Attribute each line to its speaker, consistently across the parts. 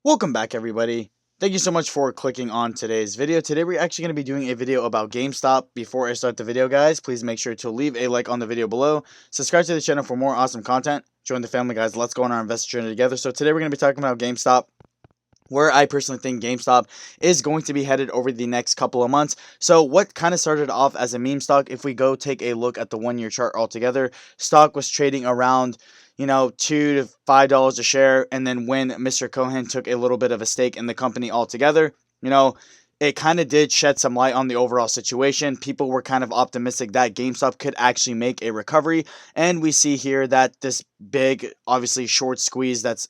Speaker 1: Welcome back, everybody. Thank you so much for clicking on today's video. Today we're actually going to be doing a video about GameStop. Before I start the video, guys, please make sure to leave a like on the video below. Subscribe to the channel for more awesome content. Join the family, guys. Let's go on our investor journey together. So today we're going to be talking about GameStop, where I personally think GameStop is going to be headed over the next couple of months. So what kind of started off as a meme stock, if we go take a look at the 1 year chart altogether, stock was trading around $2 to $5 a share. And then when Mr. Cohen took a little bit of a stake in the company altogether, it kind of did shed some light on the overall situation. People were kind of optimistic that GameStop could actually make a recovery. And we see here that this big, obviously short squeeze that's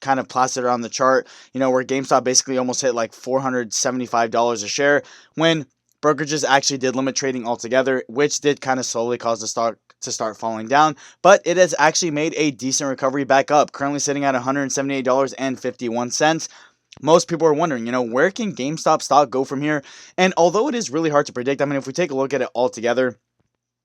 Speaker 1: kind of plastered on the chart, where GameStop basically almost hit like $475 a share when brokerages actually did limit trading altogether, which did kind of slowly cause the stock to start falling down. But it has actually made a decent recovery back up, currently sitting at $178.51. Most people are wondering, where can GameStop stock go from here? And although it is really hard to predict, if we take a look at it all together,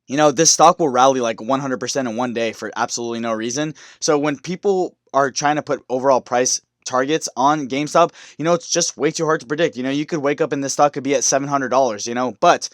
Speaker 1: this stock will rally like 100% in one day for absolutely no reason. So when people are trying to put overall price targets on GameStop, it's just way too hard to predict. You could wake up and this stock could be at $700, but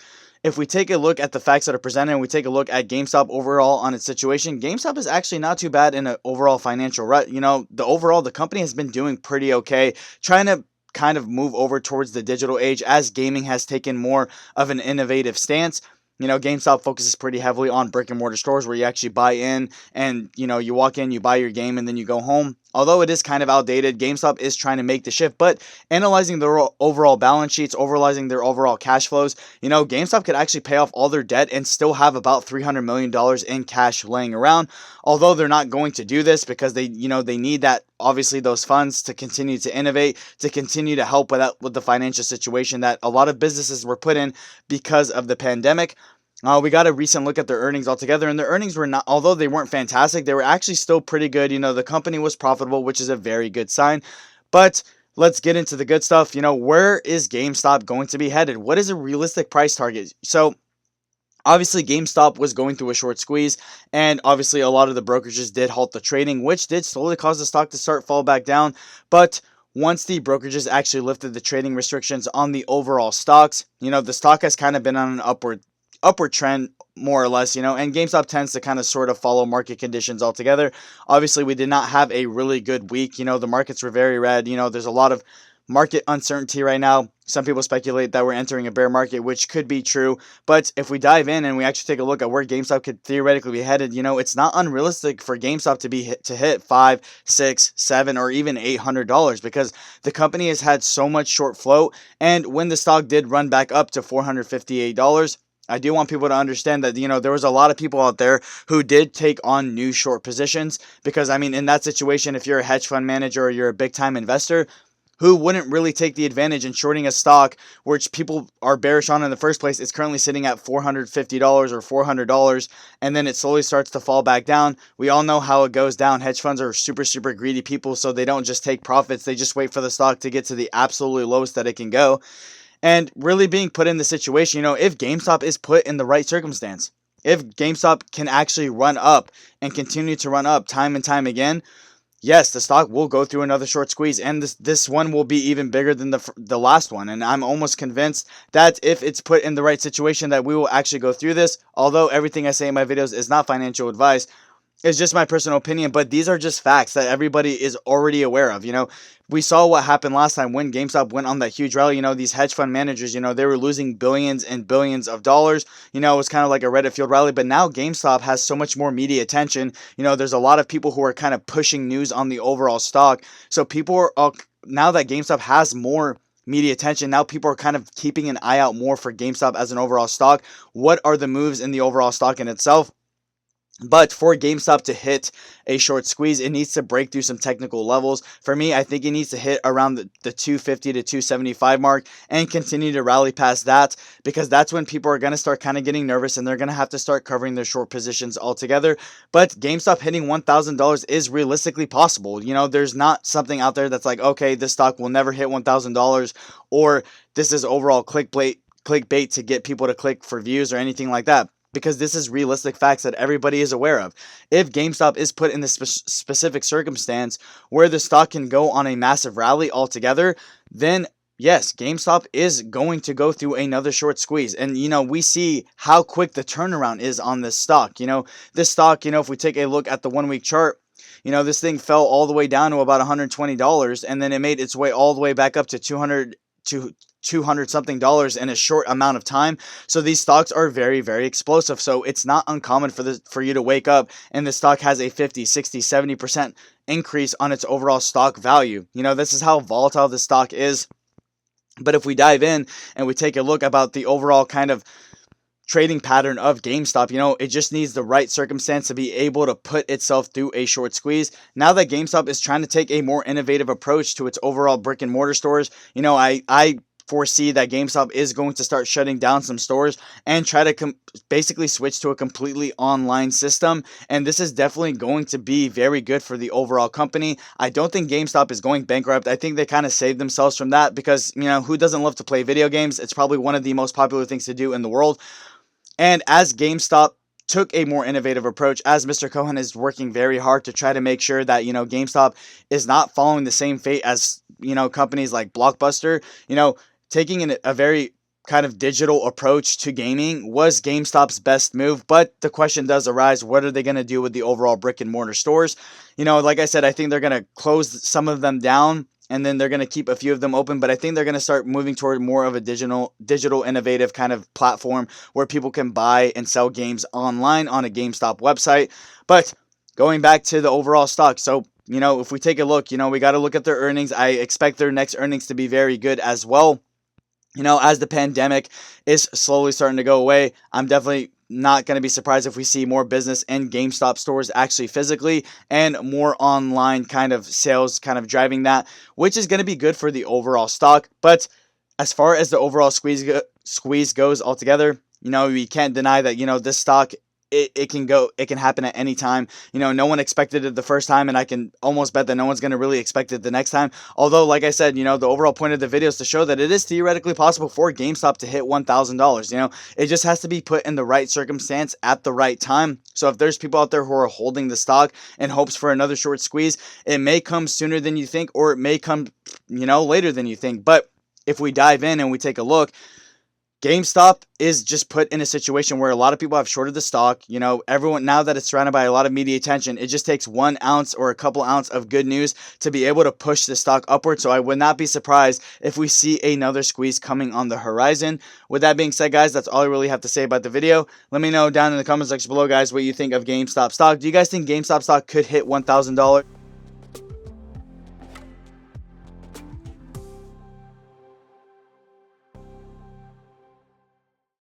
Speaker 1: if we take a look at the facts that are presented and we take a look at GameStop overall on its situation, GameStop is actually not too bad in an overall financial rut. The company has been doing pretty okay, trying to kind of move over towards the digital age as gaming has taken more of an innovative stance. GameStop focuses pretty heavily on brick and mortar stores where you actually buy in and, you walk in, you buy your game, and then you go home. Although it is kind of outdated, GameStop is trying to make the shift, but analyzing their overall balance sheets, analyzing their overall cash flows, GameStop could actually pay off all their debt and still have about $300 million in cash laying around. Although they're not going to do this because they need that, obviously, those funds to continue to innovate, to continue to help with the financial situation that a lot of businesses were put in because of the pandemic. We got a recent look at their earnings altogether, and their earnings were not, although they weren't fantastic, they were actually still pretty good. The company was profitable, which is a very good sign. But let's get into the good stuff. Where is GameStop going to be headed? What is a realistic price target? So obviously, GameStop was going through a short squeeze, and obviously a lot of the brokerages did halt the trading, which did slowly cause the stock to start fall back down. But once the brokerages actually lifted the trading restrictions on the overall stocks, the stock has kind of been on an upward trend, more or less, and GameStop tends to kind of sort of follow market conditions altogether. Obviously, we did not have a really good week. The markets were very red. There's a lot of market uncertainty right now. Some people speculate that we're entering a bear market, which could be true. But if we dive in and we actually take a look at where GameStop could theoretically be headed, it's not unrealistic for GameStop to hit $5, $6, $7, or even $800 because the company has had so much short float. And when the stock did run back up to $458, I do want people to understand that, there was a lot of people out there who did take on new short positions because, in that situation, if you're a hedge fund manager or you're a big time investor, who wouldn't really take the advantage in shorting a stock which people are bearish on in the first place? It's currently sitting at $450 or $400, and then it slowly starts to fall back down. We all know how it goes down. Hedge funds are super, super greedy people, so they don't just take profits. They just wait for the stock to get to the absolutely lowest that it can go. And really being put in the situation, if GameStop is put in the right circumstance, if GameStop can actually run up and continue to run up time and time again, yes, the stock will go through another short squeeze, and this one will be even bigger than the last one. And I'm almost convinced that if it's put in the right situation, that we will actually go through this. Although everything I say in my videos is not financial advice, it's just my personal opinion, but these are just facts that everybody is already aware of. We saw what happened last time when GameStop went on that huge rally. These hedge fund managers, they were losing billions and billions of dollars. It was kind of like a Reddit field rally, but now GameStop has so much more media attention. There's a lot of people who are kind of pushing news on the overall stock. So people are, now that GameStop has more media attention, now people are kind of keeping an eye out more for GameStop as an overall stock. What are the moves in the overall stock in itself? But for GameStop to hit a short squeeze, it needs to break through some technical levels. For me, I think it needs to hit around the 250 to 275 mark and continue to rally past that, because that's when people are going to start kind of getting nervous and they're going to have to start covering their short positions altogether. But GameStop hitting $1,000 is realistically possible. There's not something out there that's like, okay, this stock will never hit $1,000, or this is overall clickbait to get people to click for views or anything like that. because this is realistic facts that everybody is aware of. If GameStop is put in this specific circumstance where the stock can go on a massive rally altogether, then yes, GameStop is going to go through another short squeeze. And, we see how quick the turnaround is on this stock. This stock, if we take a look at the 1 week chart, this thing fell all the way down to about $120, and then it made its way all the way back up to $200 something in a short amount of time. So these stocks are very, very explosive. So it's not uncommon for you to wake up and the stock has a 50, 60, 70% increase on its overall stock value. This is how volatile the stock is. But if we dive in and we take a look about the overall kind of trading pattern of GameStop, it just needs the right circumstance to be able to put itself through a short squeeze. Now that GameStop is trying to take a more innovative approach to its overall brick and mortar stores, I foresee that GameStop is going to start shutting down some stores and try to basically switch to a completely online system. And this is definitely going to be very good for the overall company. I don't think GameStop is going bankrupt. I think they kind of saved themselves from that because, who doesn't love to play video games? It's probably one of the most popular things to do in the world. And as GameStop took a more innovative approach, as Mr. Cohen is working very hard to try to make sure that, GameStop is not following the same fate as, companies like Blockbuster, taking a very kind of digital approach to gaming was GameStop's best move. But the question does arise, what are they going to do with the overall brick and mortar stores? Like I said, I think they're going to close some of them down, and then they're going to keep a few of them open. But I think they're going to start moving toward more of a digital innovative kind of platform where people can buy and sell games online on a GameStop website. But going back to the overall stock, so if we take a look, we got to look at their earnings. I expect their next earnings to be very good as well. As the pandemic is slowly starting to go away, I'm definitely not going to be surprised if we see more business in GameStop stores actually physically and more online kind of sales kind of driving that, which is going to be good for the overall stock. But as far as the overall squeeze goes altogether, we can't deny that, this stock, it can happen at any time. No one expected it the first time, and I can almost bet that no one's going to really expect it the next time. Although, like I said, the overall point of the video is to show that it is theoretically possible for GameStop to hit $1,000. It just has to be put in the right circumstance at the right time. So if there's people out there who are holding the stock in hopes for another short squeeze, it may come sooner than you think, or it may come, later than you think. But if we dive in and we take a look, GameStop is just put in a situation where a lot of people have shorted the stock. Everyone, now that it's surrounded by a lot of media attention, it just takes 1 ounce or a couple ounce of good news to be able to push the stock upward. So I would not be surprised if we see another squeeze coming on the horizon. With that being said, guys, that's all I really have to say about the video. Let me know down in the comment section below, guys, what you think of GameStop stock. Do you guys think GameStop stock could hit $1,000?